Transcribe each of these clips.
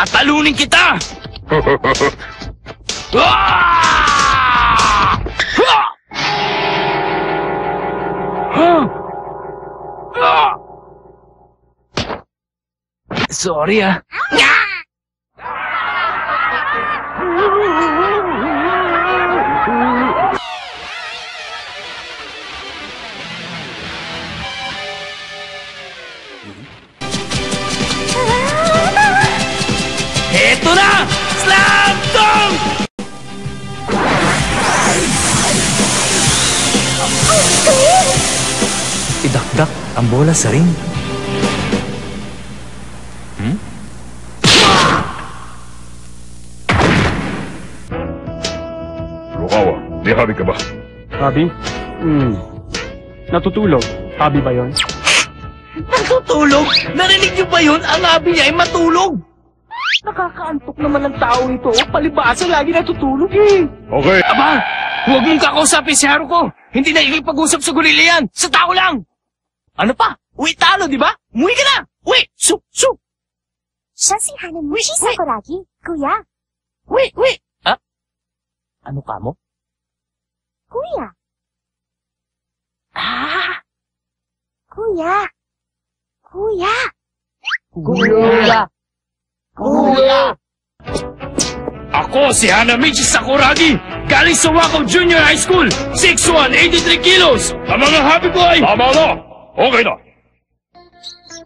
Tatalunin kita! Ah! Ah! Ah! Sorry, ah. Eto na! Slam dunk! Idakdak ang bola sa ring. Rukawa, may hobby ka ba? Hobby? Natutulog. Hobby ba yun? Natutulog? Narinig niyo ba yun? Ang abi niya ay matulog! Nakakaantok naman ang tao ito. Palibasa lagi natutulog eh. Okay. Aba, huwag mong kakausapin si Haruko. Hindi na ikipag-usap sa gorilla yan. Sa tao lang. Ano pa? Uwi talo, di ba? Umuwi ka na. Uwi. Su. Siya si Hanamushi Sakuragi, kuya. Uwi. Ha? Ano ka mo? Kuya. Ah. Kuya. Ako si Hanamichi Sakuragi. Galing sa Wako Junior High School. 6'1", 83 kilos. Ang mga hobby ko ay... Tama na! Okay na!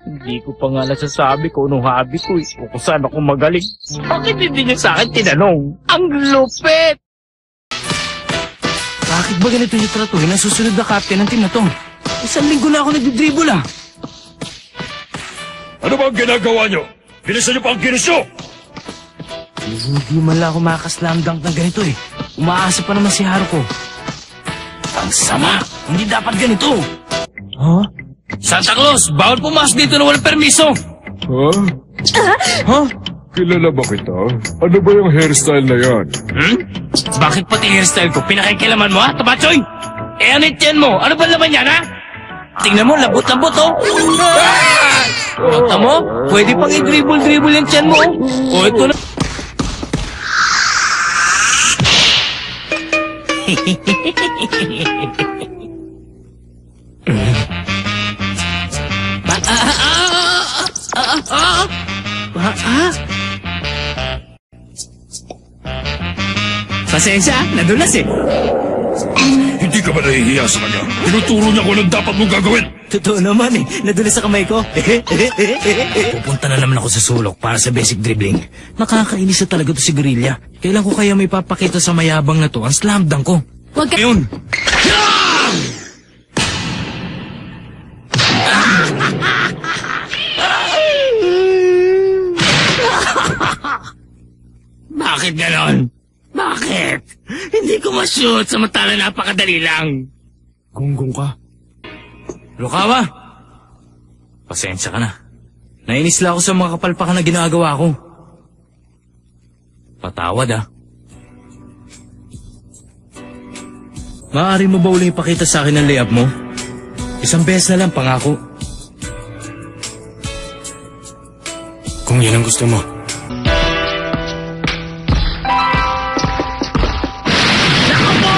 Hindi ko pa nga nasasabi ko anong hobby ko eh. O kung saan ako magaling. Bakit hindi niya sa akin tinanong? Ang lupit! Bakit ba ganito yung tratuhin ang susunod na captain ng team na to? 1 linggo na ako nagdidribble ah. Ano ba ang ginagawa nyo? Bilisan nyo pa ang kinis nyo! Hindi man lang ako makakaslam dunk ng ganito eh. Umaasa pa naman si Haruko. Ang sama! Hindi dapat ganito! Huh? Santa Claus! Bawal pumasok dito na walang permiso! Ha? Huh? Kilala ba kita? Ano ba yung hairstyle na yan? Bakit pati hairstyle ko? Pinakikilaman mo ha, Tabachoy? Eh ano yung tiyan mo? Ano ba laman yan ha? Tingnan mo, labot-labot oh! Nota mo? Pwede pang i-dribble-dribble yung tiyan mo oh! O ito na... Pasensya, nadulas eh. Hindi ka ba nahihiya sa kanya? Tinuturo niya kung anong dapat mong gagawin! Totoo naman eh, nadulas sa kamay ko. Pupunta na naman ako sa sulok para sa basic dribbling. Nakakainis na talaga to si Gorilla. Kailan ko kaya may papakita sa mayabang na to ang slam dunk ko? Huwag ka... Ngayon! Bakit ganon? Bakit? Hindi ko ma-shoot samantala napakadali lang. Gunggong ka. Rukawa! Pasensya ka na. Nainis lang ako sa mga kapalpakan na ginagawa ko. Patawad ah. Maaari mo ba uling ipakita sa akin ang layup mo? 1 beses na lang, pangako. Kung yan ang gusto mo. Naku po!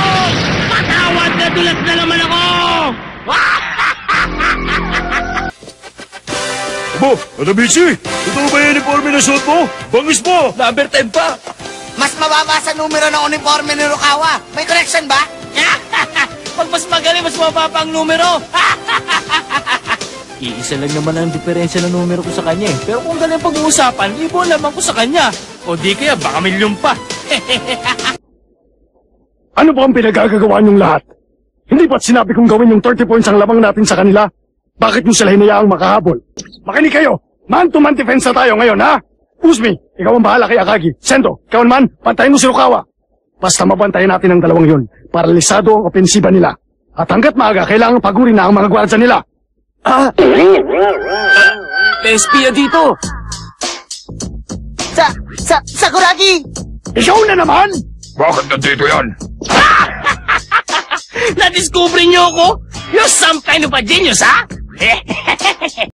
Patawad! Nadulas na naman ako! Abo, Hanabichi! Totoo ba yung uniforme na suot mo? Bangis mo! Number 10 pa! Mas mababa sa numero ng uniforme ni Rukawa. May correction ba? Pag mas magaling, mas mababa ang numero! Iisa lang naman ang diferensya ng numero ko sa kanya eh. Pero kung galing pag-uusapan, libo naman ko sa kanya. O di kaya, baka milyon pa. Ano ba ang pinagagagawa niyong lahat? Hindi ba't sinabi kong gawin yung 30 points ang lamang natin sa kanila? Bakit niyo sila hinayaang makahabol? Makinig kayo! Man-to-man defense na tayo ngayon, ha? Uzmi, ikaw ang bahala kay Akagi. Sendo, ikaw naman, pantayin mo si Rukawa. Basta mabantayan natin ang dalawang yun para lisado ang opensiba nila. At hanggat maaga, kailangang pagurin na ang mga gwardya nila. Espia dito! Sakuragi! Ikaw na naman! Bakit nandito yan? Na-discover niyo ako? You're some kind of a genius, ha?